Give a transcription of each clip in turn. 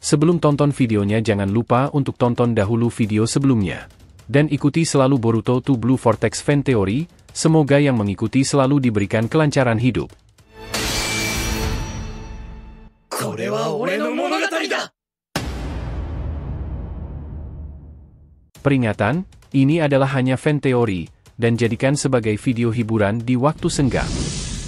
Sebelum tonton videonya jangan lupa untuk tonton dahulu video sebelumnya. Dan ikuti selalu Boruto to Blue Vortex Fan Theory, semoga yang mengikuti selalu diberikan kelancaran hidup. Peringatan, ini adalah hanya fan teori, dan jadikan sebagai video hiburan di waktu senggang.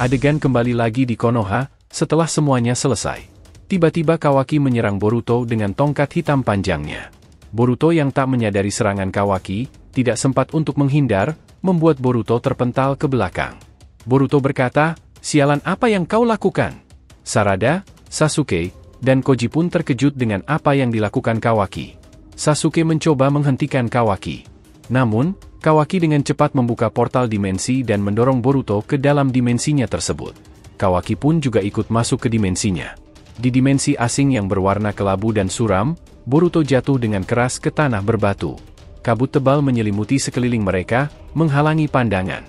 Adegan kembali lagi di Konoha, setelah semuanya selesai. Tiba-tiba Kawaki menyerang Boruto dengan tongkat hitam panjangnya. Boruto yang tak menyadari serangan Kawaki, tidak sempat untuk menghindar, membuat Boruto terpental ke belakang. Boruto berkata, "Sialan apa yang kau lakukan?" Sarada, Sasuke, dan Koji pun terkejut dengan apa yang dilakukan Kawaki. Sasuke mencoba menghentikan Kawaki. Namun, Kawaki dengan cepat membuka portal dimensi dan mendorong Boruto ke dalam dimensinya tersebut. Kawaki pun juga ikut masuk ke dimensinya. Di dimensi asing yang berwarna kelabu dan suram, Boruto jatuh dengan keras ke tanah berbatu. Kabut tebal menyelimuti sekeliling mereka, menghalangi pandangan.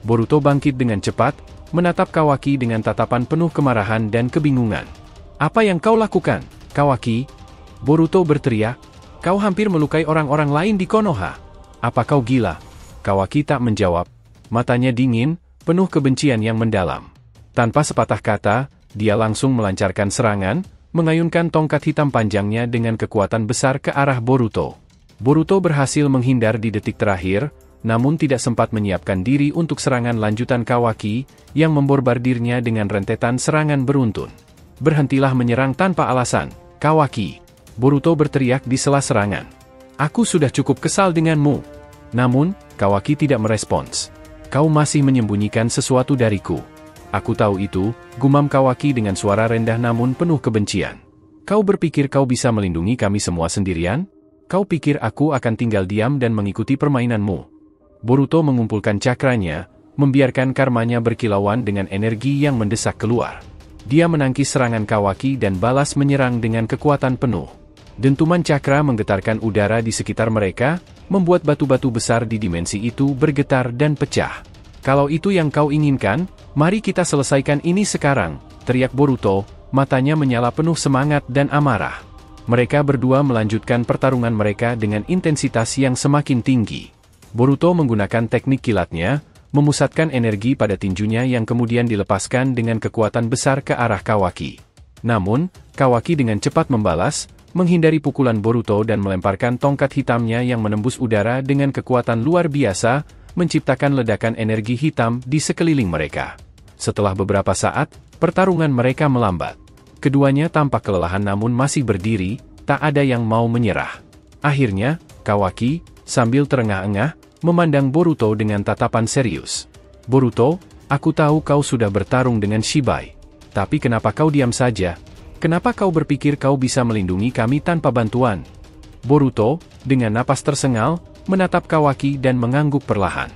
Boruto bangkit dengan cepat, menatap Kawaki dengan tatapan penuh kemarahan dan kebingungan. "Apa yang kau lakukan, Kawaki?" Boruto berteriak. "Kau hampir melukai orang-orang lain di Konoha. Apa kau gila?" Kawaki tak menjawab. Matanya dingin, penuh kebencian yang mendalam. Tanpa sepatah kata, dia langsung melancarkan serangan, mengayunkan tongkat hitam panjangnya dengan kekuatan besar ke arah Boruto. Boruto berhasil menghindar di detik terakhir, namun tidak sempat menyiapkan diri untuk serangan lanjutan Kawaki, yang memborbardirnya dengan rentetan serangan beruntun. "Berhentilah menyerang tanpa alasan, Kawaki!" Boruto berteriak di sela serangan. "Aku sudah cukup kesal denganmu." Namun, Kawaki tidak merespons. "Kau masih menyembunyikan sesuatu dariku." "Aku tahu itu," gumam Kawaki dengan suara rendah namun penuh kebencian. "Kau berpikir kau bisa melindungi kami semua sendirian? Kau pikir aku akan tinggal diam dan mengikuti permainanmu?" Boruto mengumpulkan cakranya, membiarkan karmanya berkilauan dengan energi yang mendesak keluar. Dia menangkis serangan Kawaki dan balas menyerang dengan kekuatan penuh. Dentuman cakra menggetarkan udara di sekitar mereka, membuat batu-batu besar di dimensi itu bergetar dan pecah. "Kalau itu yang kau inginkan, mari kita selesaikan ini sekarang," teriak Boruto, matanya menyala penuh semangat dan amarah. Mereka berdua melanjutkan pertarungan mereka dengan intensitas yang semakin tinggi. Boruto menggunakan teknik kilatnya, memusatkan energi pada tinjunya yang kemudian dilepaskan dengan kekuatan besar ke arah Kawaki. Namun, Kawaki dengan cepat membalas, menghindari pukulan Boruto dan melemparkan tongkat hitamnya yang menembus udara dengan kekuatan luar biasa, menciptakan ledakan energi hitam di sekeliling mereka. Setelah beberapa saat, pertarungan mereka melambat. Keduanya tampak kelelahan namun masih berdiri, tak ada yang mau menyerah. Akhirnya, Kawaki, sambil terengah-engah, memandang Boruto dengan tatapan serius. "Boruto, aku tahu kau sudah bertarung dengan Shibai. Tapi kenapa kau diam saja? Kenapa kau berpikir kau bisa melindungi kami tanpa bantuan?" Boruto, dengan napas tersengal, menatap Kawaki dan mengangguk perlahan.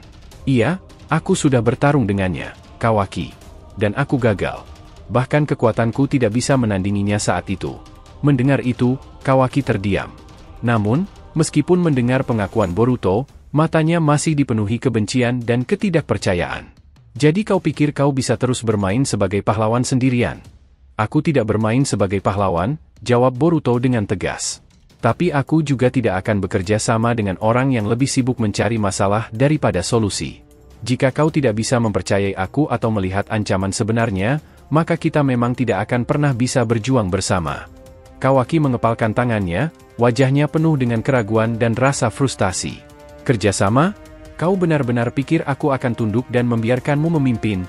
"Iya, aku sudah bertarung dengannya, Kawaki. Dan aku gagal. Bahkan kekuatanku tidak bisa menandinginya saat itu." Mendengar itu, Kawaki terdiam. Namun, meskipun mendengar pengakuan Boruto, matanya masih dipenuhi kebencian dan ketidakpercayaan. "Jadi kau pikir kau bisa terus bermain sebagai pahlawan sendirian?" "Aku tidak bermain sebagai pahlawan," jawab Boruto dengan tegas. "Tapi aku juga tidak akan bekerja sama dengan orang yang lebih sibuk mencari masalah daripada solusi. Jika kau tidak bisa mempercayai aku atau melihat ancaman sebenarnya, maka kita memang tidak akan pernah bisa berjuang bersama." Kawaki mengepalkan tangannya, wajahnya penuh dengan keraguan dan rasa frustasi. "Kerjasama? Kau benar-benar pikir aku akan tunduk dan membiarkanmu memimpin?"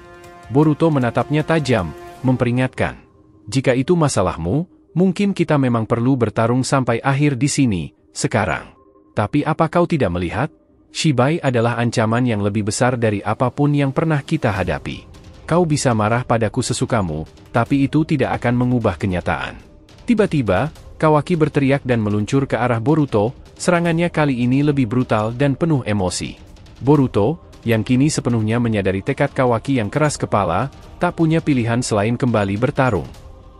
Boruto menatapnya tajam, memperingatkan. "Jika itu masalahmu, mungkin kita memang perlu bertarung sampai akhir di sini, sekarang. Tapi apa kau tidak melihat? Shibai adalah ancaman yang lebih besar dari apapun yang pernah kita hadapi. Kau bisa marah padaku sesukamu, tapi itu tidak akan mengubah kenyataan." Tiba-tiba, Kawaki berteriak dan meluncur ke arah Boruto, serangannya kali ini lebih brutal dan penuh emosi. Boruto, yang kini sepenuhnya menyadari tekad Kawaki yang keras kepala, tak punya pilihan selain kembali bertarung.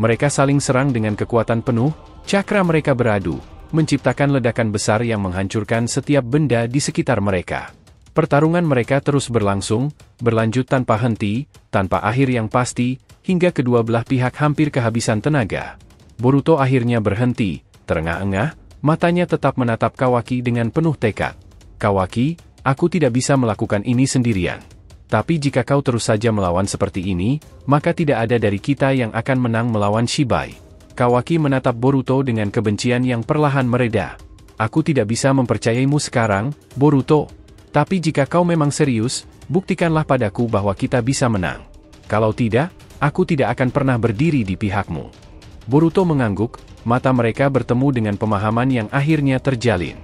Mereka saling serang dengan kekuatan penuh, cakra mereka beradu, menciptakan ledakan besar yang menghancurkan setiap benda di sekitar mereka. Pertarungan mereka terus berlangsung, berlanjut tanpa henti, tanpa akhir yang pasti, hingga kedua belah pihak hampir kehabisan tenaga. Boruto akhirnya berhenti, terengah-engah, matanya tetap menatap Kawaki dengan penuh tekad. Kawaki, aku tidak bisa melakukan ini sendirian. Tapi jika kau terus saja melawan seperti ini, maka tidak ada dari kita yang akan menang melawan Shibai. Kawaki menatap Boruto dengan kebencian yang perlahan mereda. Aku tidak bisa mempercayaimu sekarang, Boruto. Tapi jika kau memang serius, buktikanlah padaku bahwa kita bisa menang. Kalau tidak, aku tidak akan pernah berdiri di pihakmu. Boruto mengangguk, mata mereka bertemu dengan pemahaman yang akhirnya terjalin.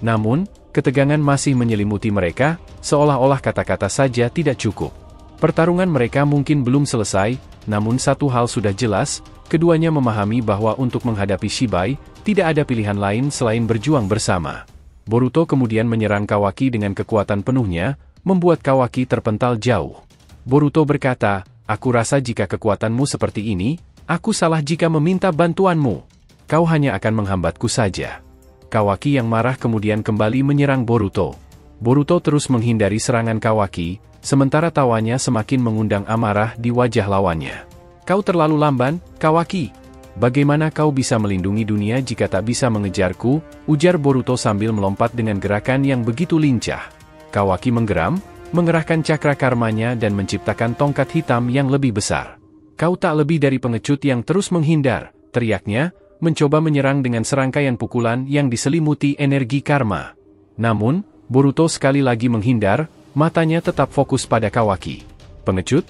Namun, ketegangan masih menyelimuti mereka, seolah-olah kata-kata saja tidak cukup. Pertarungan mereka mungkin belum selesai, namun satu hal sudah jelas, keduanya memahami bahwa untuk menghadapi Shibai, tidak ada pilihan lain selain berjuang bersama. Boruto kemudian menyerang Kawaki dengan kekuatan penuhnya, membuat Kawaki terpental jauh. Boruto berkata, aku rasa jika kekuatanmu seperti ini, aku salah jika meminta bantuanmu. Kau hanya akan menghambatku saja. Kawaki yang marah kemudian kembali menyerang Boruto. Boruto terus menghindari serangan Kawaki, sementara tawanya semakin mengundang amarah di wajah lawannya. Kau terlalu lamban, Kawaki. Bagaimana kau bisa melindungi dunia jika tak bisa mengejarku? Ujar Boruto sambil melompat dengan gerakan yang begitu lincah. Kawaki menggeram, mengerahkan cakra karmanya dan menciptakan tongkat hitam yang lebih besar. Kau tak lebih dari pengecut yang terus menghindar, teriaknya, mencoba menyerang dengan serangkaian pukulan yang diselimuti energi karma. Namun, Boruto sekali lagi menghindar, matanya tetap fokus pada Kawaki. Pengecut?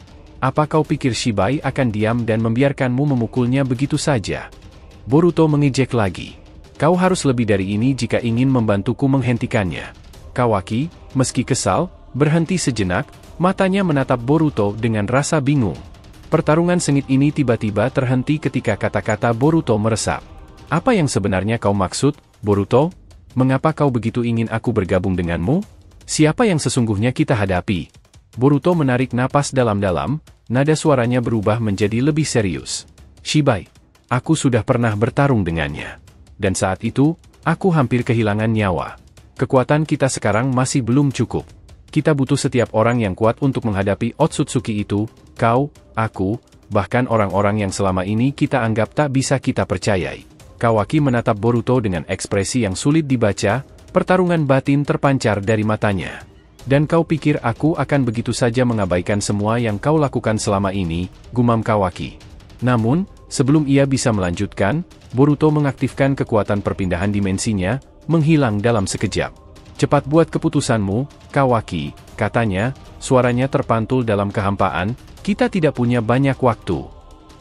Apa kau pikir Shibai akan diam dan membiarkanmu memukulnya begitu saja? Boruto mengejek lagi. Kau harus lebih dari ini jika ingin membantuku menghentikannya. Kawaki, meski kesal, berhenti sejenak, matanya menatap Boruto dengan rasa bingung. Pertarungan sengit ini tiba-tiba terhenti ketika kata-kata Boruto meresap. Apa yang sebenarnya kau maksud, Boruto? Mengapa kau begitu ingin aku bergabung denganmu? Siapa yang sesungguhnya kita hadapi? Boruto menarik napas dalam-dalam, nada suaranya berubah menjadi lebih serius. Shibai, aku sudah pernah bertarung dengannya. Dan saat itu, aku hampir kehilangan nyawa. Kekuatan kita sekarang masih belum cukup. Kita butuh setiap orang yang kuat untuk menghadapi Otsutsuki itu, kau, aku, bahkan orang-orang yang selama ini kita anggap tak bisa kita percayai. Kawaki menatap Boruto dengan ekspresi yang sulit dibaca, pertarungan batin terpancar dari matanya. Dan kau pikir aku akan begitu saja mengabaikan semua yang kau lakukan selama ini, gumam Kawaki. Namun, sebelum ia bisa melanjutkan, Boruto mengaktifkan kekuatan perpindahan dimensinya, menghilang dalam sekejap. Cepat buat keputusanmu, Kawaki, katanya, suaranya terpantul dalam kehampaan, kita tidak punya banyak waktu.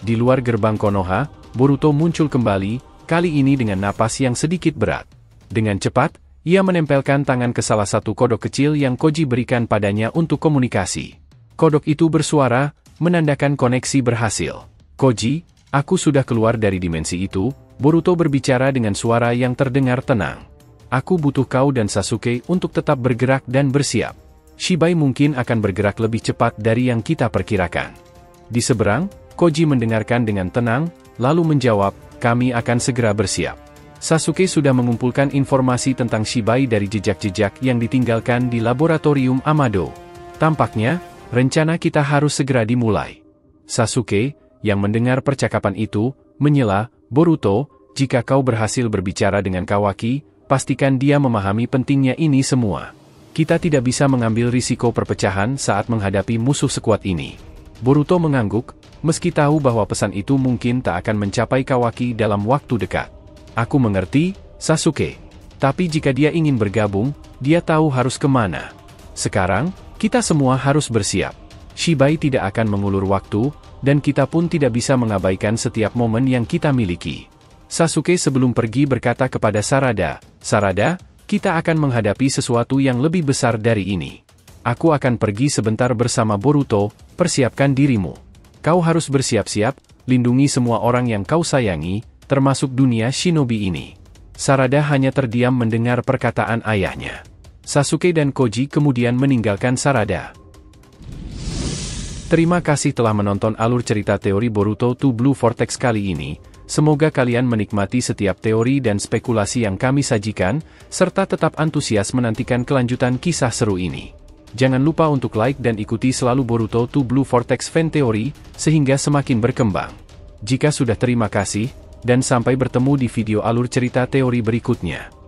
Di luar gerbang Konoha, Boruto muncul kembali, kali ini dengan napas yang sedikit berat. Dengan cepat, ia menempelkan tangan ke salah satu kodok kecil yang Koji berikan padanya untuk komunikasi. Kodok itu bersuara, menandakan koneksi berhasil. Koji, aku sudah keluar dari dimensi itu, Boruto berbicara dengan suara yang terdengar tenang. Aku butuh kau dan Sasuke untuk tetap bergerak dan bersiap. Shibai mungkin akan bergerak lebih cepat dari yang kita perkirakan. Di seberang, Koji mendengarkan dengan tenang, lalu menjawab, kami akan segera bersiap. Sasuke sudah mengumpulkan informasi tentang Shibai dari jejak-jejak yang ditinggalkan di laboratorium Amado. Tampaknya, rencana kita harus segera dimulai. Sasuke, yang mendengar percakapan itu, menyela, Boruto, jika kau berhasil berbicara dengan Kawaki, pastikan dia memahami pentingnya ini semua. Kita tidak bisa mengambil risiko perpecahan saat menghadapi musuh sekuat ini. Boruto mengangguk, meski tahu bahwa pesan itu mungkin tak akan mencapai Kawaki dalam waktu dekat. Aku mengerti, Sasuke. Tapi jika dia ingin bergabung, dia tahu harus kemana. Sekarang, kita semua harus bersiap. Shibai tidak akan mengulur waktu, dan kita pun tidak bisa mengabaikan setiap momen yang kita miliki. Sasuke sebelum pergi berkata kepada Sarada, Sarada, kita akan menghadapi sesuatu yang lebih besar dari ini. Aku akan pergi sebentar bersama Boruto, persiapkan dirimu. Kau harus bersiap-siap, lindungi semua orang yang kau sayangi, termasuk dunia shinobi ini. Sarada hanya terdiam mendengar perkataan ayahnya. Sasuke dan Koji kemudian meninggalkan Sarada. Terima kasih telah menonton alur cerita teori Boruto to Blue Vortex kali ini. Semoga kalian menikmati setiap teori dan spekulasi yang kami sajikan, serta tetap antusias menantikan kelanjutan kisah seru ini. Jangan lupa untuk like dan ikuti selalu Boruto to Blue Vortex Fan Theory, sehingga semakin berkembang. Jika sudah terima kasih, dan sampai bertemu di video alur cerita teori berikutnya.